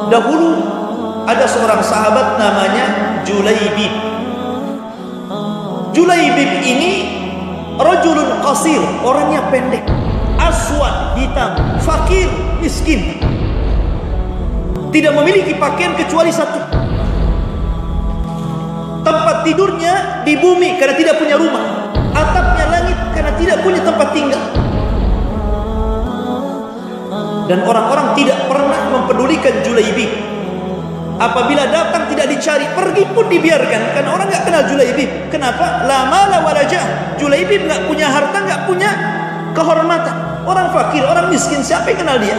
Dahulu ada seorang sahabat namanya Julaibib. Julaibib ini rajulun qasir, orangnya pendek, aswad, hitam, fakir, miskin, tidak memiliki pakaian kecuali satu. Tempat tidurnya di bumi karena tidak punya rumah, atapnya langit karena tidak punya tempat tinggal. Dan orang-orang tidak pernah mempedulikan Julaibib. Apabila datang tidak dicari, pergi pun dibiarkan, karena orang nggak kenal Julaibib. Kenapa? La mala wala jah. Julaibib nggak punya harta, nggak punya kehormatan. Orang fakir, orang miskin, siapa yang kenal dia?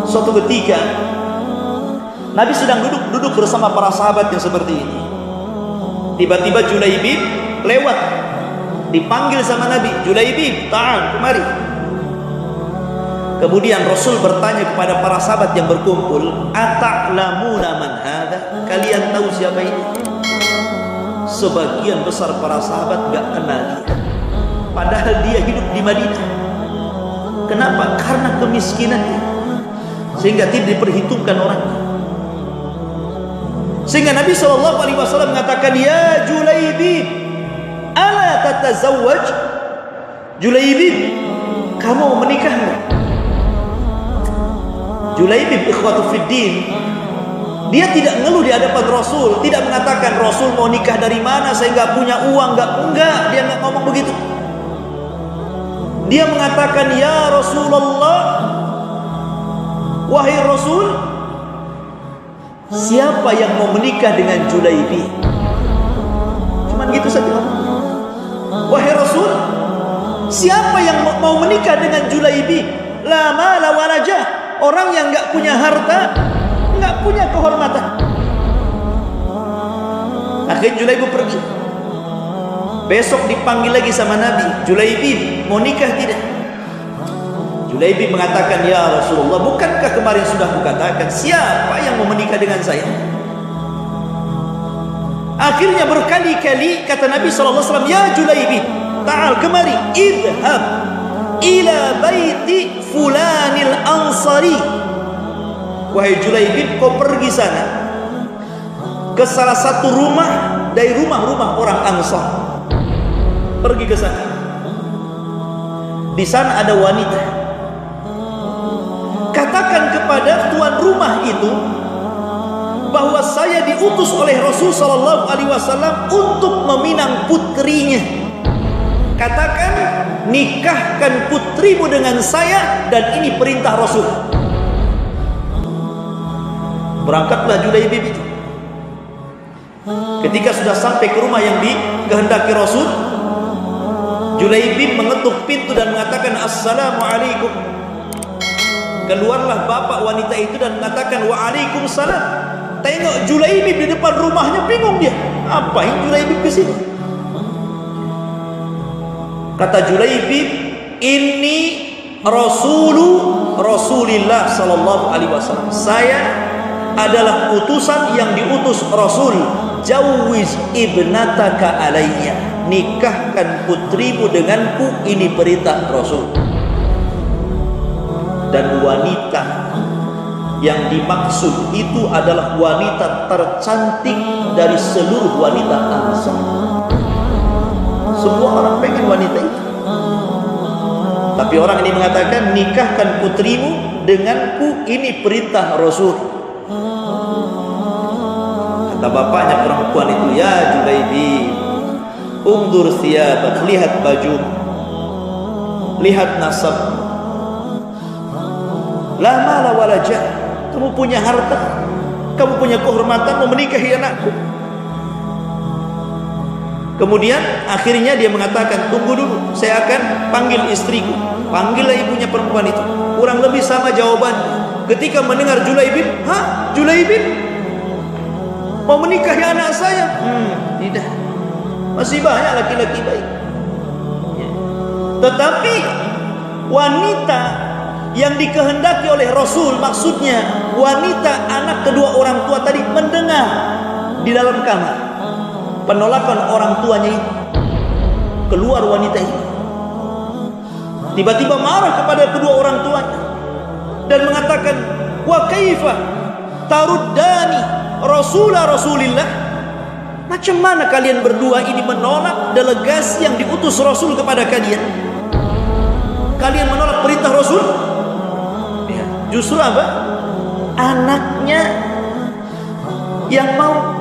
Suatu ketika Nabi sedang duduk bersama para sahabat yang seperti ini. Tiba-tiba Julaibib lewat, dipanggil sama Nabi, Julaibib, ta'al, kemari. Kemudian Rasul bertanya kepada para sahabat yang berkumpul, ata'lamuna man hadha? Kalian tahu siapa ini? Sebagian besar para sahabat gak kenal dia, padahal dia hidup di Madinah. Kenapa? Karena kemiskinannya, sehingga tidak diperhitungkan orangnya. Sehingga Nabi SAW mengatakan, ya Julaibib, ala tatazawwaj? Julaibib, kamu mau menikah enggak? Julaibib ikhwatu fiddin, dia tidak ngeluh di hadapan Rasul, tidak mengatakan Rasul mau nikah dari mana, saya nggak punya uang, enggak, dia nggak ngomong begitu. Dia mengatakan, ya Rasulullah, wahai Rasul, siapa yang mau menikah dengan Julaibib? Cuman gitu saja. Wahai Rasul, siapa yang mau menikah dengan Julaibib? La mala wala jah. Orang yang nggak punya harta, nggak punya kehormatan. Akhirnya Julaibib pergi. Besok dipanggil lagi sama Nabi, Julaibib mau nikah tidak? Julaibib mengatakan, ya Rasulullah, bukankah kemarin sudah kukatakan siapa yang mau menikah dengan saya? Akhirnya berkali-kali kata Nabi SAW, ya Julaibib, ta'al, kemari, idhab ila baiti fulanil ansari. Wahai Julaibib, kau pergi sana ke salah satu rumah dari rumah-rumah orang Ansar. Pergi ke sana. Di sana ada wanita. Katakan kepada tuan rumah itu bahwa saya diutus oleh Rasul sallallahu alaihi wasallam untuk meminang putrinya. Katakan, nikahkan putrimu dengan saya, dan ini perintah Rasul. Berangkatlah Julaibib itu. Ketika sudah sampai ke rumah yang dikehendaki Rasul, Julaibib mengetuk pintu dan mengatakan, assalamualaikum. Keluarlah bapak wanita itu dan mengatakan, waalaikumsalam. Tengok Julaibib di depan rumahnya, bingung dia, apain Julaibib ke sini? Kata Julaibib, ini Rasulullah sallallahu alaihi wasallam. Saya adalah utusan yang diutus Rasul. Jawwiz ibnataka alayya. Nikahkan putrimu denganku, ini perintah Rasul. Dan wanita yang dimaksud itu adalah wanita tercantik dari seluruh wanita Ansar. Semua orang pengen wanita itu. Tapi orang ini mengatakan, nikahkan putrimu denganku, ini perintah Rasul. Kata bapaknya perempuan itu, ya Julaibib, undur thiyabak, lihat baju, lihat nasab, la mala wala jah. Kamu punya harta, kamu punya kehormatan, mau menikahi anakku. Kemudian akhirnya dia mengatakan, tunggu dulu, saya akan panggil istriku. Panggillah ibunya perempuan itu. Kurang lebih sama jawaban. Ketika mendengar Julaibib, Julaibib mau menikahi anak saya? Tidak, masih banyak laki-laki baik. Tetapi wanita yang dikehendaki oleh Rasul, maksudnya wanita anak kedua orang tua tadi, mendengar di dalam kamar penolakan orang tuanya itu. Keluar wanita itu, tiba-tiba marah kepada kedua orang tuanya. dan mengatakan, wa kaifa taruddani Rasulillah. Macam mana kalian berdua ini menolak delegasi yang diutus Rasul kepada kalian? Kalian menolak perintah Rasul? Ya, justru apa? Anaknya yang mau.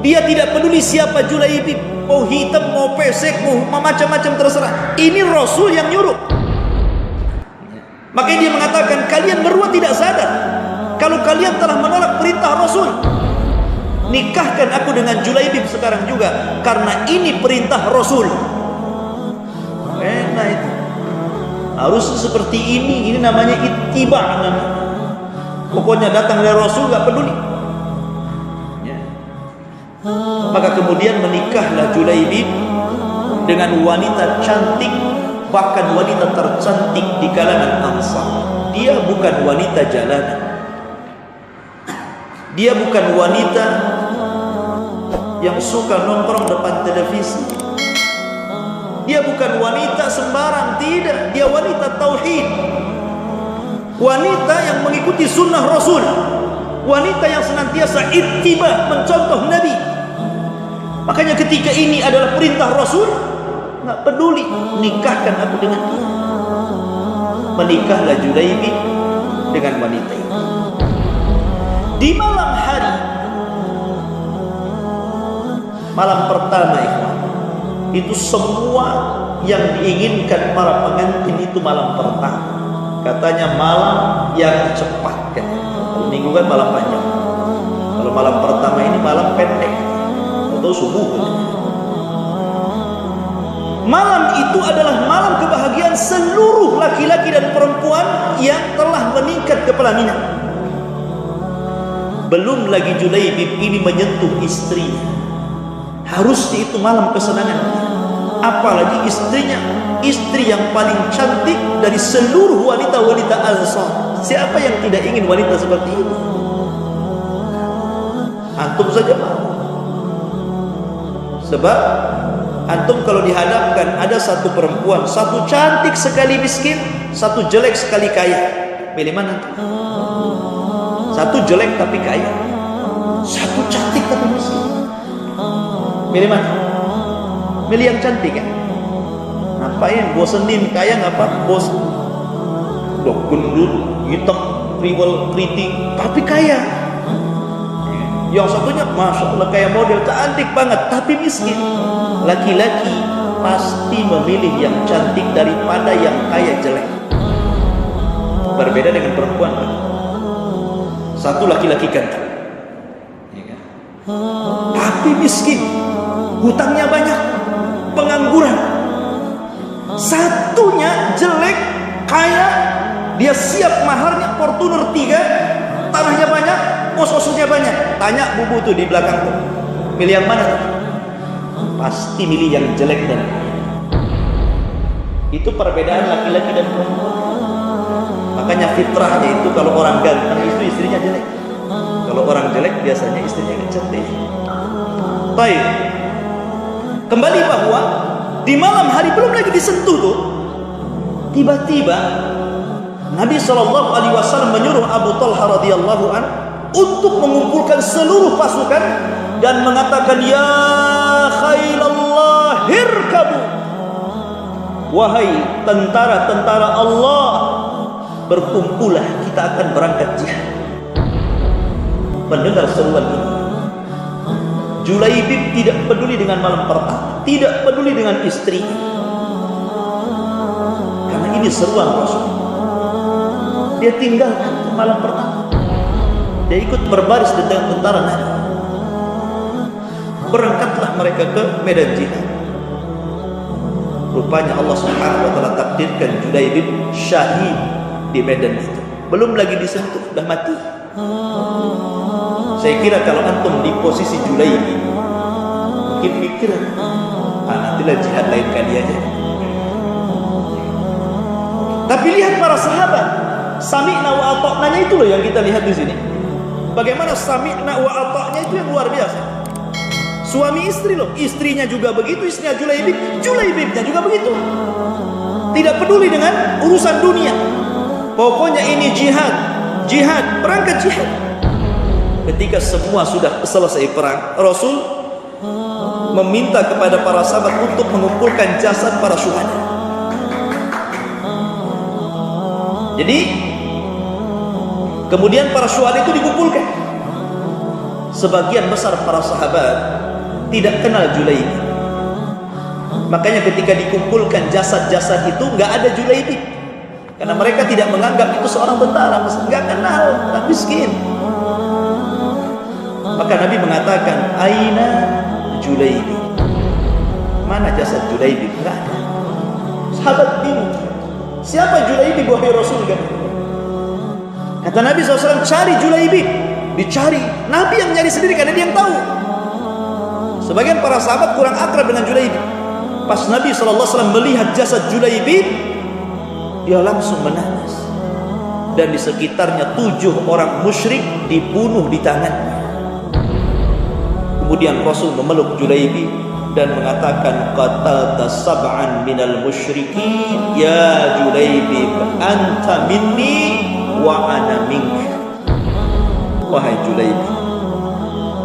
Dia tidak peduli siapa Julaibib, mau hitam, mau pesek, mau macam-macam, terserah. Ini Rasul yang nyuruh. Makanya dia mengatakan, kalian berdua tidak sadar kalau kalian telah menolak perintah Rasul. Nikahkan aku dengan Julaibib sekarang juga, karena ini perintah Rasul. Enak itu. Harus seperti ini namanya ittiba. Pokoknya datang dari Rasul, gak peduli. Ya. Maka kemudian menikahlah Julaibib dengan wanita cantik, bahkan wanita tercantik di kalangan Ansar. Dia bukan wanita jalanan. Dia bukan wanita yang suka nongkrong depan televisi. Dia bukan wanita sembarang, tidak. Dia wanita tauhid. Wanita yang mengikuti sunnah Rasul. Wanita yang senantiasa ittiba, mencontoh Nabi. Makanya ketika ini adalah perintah Rasul, nggak peduli, nikahkan aku dengan dia. Menikahlah Julaibib dengan wanita ini. Di malam hari, malam pertama itu semua yang diinginkan para pengantin itu malam pertama. Katanya malam yang cepat kan. Kalau minggu kan malam panjang. Kalau malam pertama ini malam pendek atau subuh. Malam itu adalah malam kebahagiaan seluruh laki-laki dan perempuan yang telah meningkat ke pelaminan. Belum lagi Julaibib ini menyentuh istrinya. Harusnya itu malam kesenangan. Apalagi istrinya, istri yang paling cantik dari seluruh wanita-wanita Ansar. Siapa yang tidak ingin wanita seperti itu? Antum saja mau. Sebab antum kalau dihadapkan ada satu perempuan, satu cantik sekali miskin, satu jelek sekali kaya, pilih mana? Satu jelek tapi kaya, satu cantik tapi miskin, pilih mana? Pilih yang cantik kan? Ngapain bosenin kaya, ngapa bos udah gendut, hitam, riwel, keriting, tapi kaya. Yang satunya masya Allah kayak model cantik banget tapi miskin. Laki-laki pasti memilih yang cantik daripada yang kaya jelek. Berbeda dengan perempuan kan? Satu laki-laki ganteng tapi miskin, hutangnya banyak, pengangguran. Satunya jelek, kaya, dia siap maharnya Fortuner 3, tanahnya banyak, kos-kosnya banyak. Tanya bubu tuh di belakang tuh, milih yang mana? Pasti milih yang jelek dan itu perbedaan laki-laki dan perempuan. Makanya fitrahnya itu kalau orang ganteng itu istrinya jelek, kalau orang jelek biasanya istrinya cantik. Baik, kembali bahwa di malam hari belum lagi disentuh tuh, tiba-tiba Nabi SAW menyuruh Abu Talha radhiyallahu an untuk mengumpulkan seluruh pasukan dan mengatakan, ya khailallah hirkabu, wahai tentara-tentara Allah, berkumpullah, kita akan berangkat jihad. Mendengar seruan ini, Julaibib tidak peduli dengan malam pertama, tidak peduli dengan istri, karena ini seruan Rasul. Dia tinggalkan malam pertama, dia ikut berbaris dengan tentara Nabi. Berangkatlah mereka ke medan jihad. Rupanya Allah Subhanahu wa taala takdirkan Julaibib syahid di medan itu. Belum lagi disentuh, sudah mati. Saya kira kalau antum di posisi Julaibib, mungkin pikiran, nantilah jihad lain kali aja. Tapi lihat para sahabat, sami'na wa ata'nanya itu loh yang kita lihat di sini. Bagaimana sami'na wa ata'nya itu yang luar biasa. Suami istri loh, istrinya juga begitu, istrinya Julaibib, Julaibibnya juga begitu. Tidak peduli dengan urusan dunia. Pokoknya ini jihad, jihad, berangkat jihad. Ketika semua sudah selesai perang, Rasul meminta kepada para sahabat untuk mengumpulkan jasad para syuhada. Jadi kemudian para syuhada itu dikumpulkan. Sebagian besar para sahabat tidak kenal Julaibib. Makanya ketika dikumpulkan jasad-jasad itu nggak ada Julaibib, karena mereka tidak menganggap itu seorang tentara, nggak kenal, tak miskin. Maka Nabi mengatakan, Aina Julaibib, mana jasad Julaibib? Nggak ada. Sahabat bingung, siapa Julaibib wahai Rasul? Kata Nabi SAW, cari Julaibib. Dicari, Nabi yang nyari sendiri karena dia yang tahu. Sebagian para sahabat kurang akrab dengan Julaibib. Pas Nabi SAW melihat jasad Julaibib, dia langsung menangis. Dan di sekitarnya 7 orang musyrik dibunuh di tangannya. Kemudian Rasul memeluk Julaibib dan mengatakan, qatalta sab'an minal musyrikin ya Julaibib, anta minni wa ana minka. Wahai Julaibib,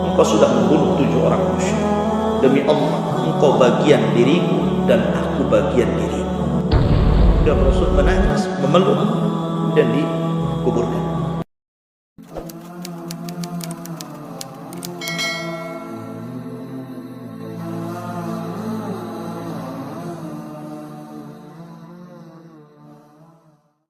engkau sudah membunuh 7 orang musyrik. Demi Allah, engkau bagian diriku dan aku bagian dirimu. Dan Rasul menangis, memeluk dan dikuburkan.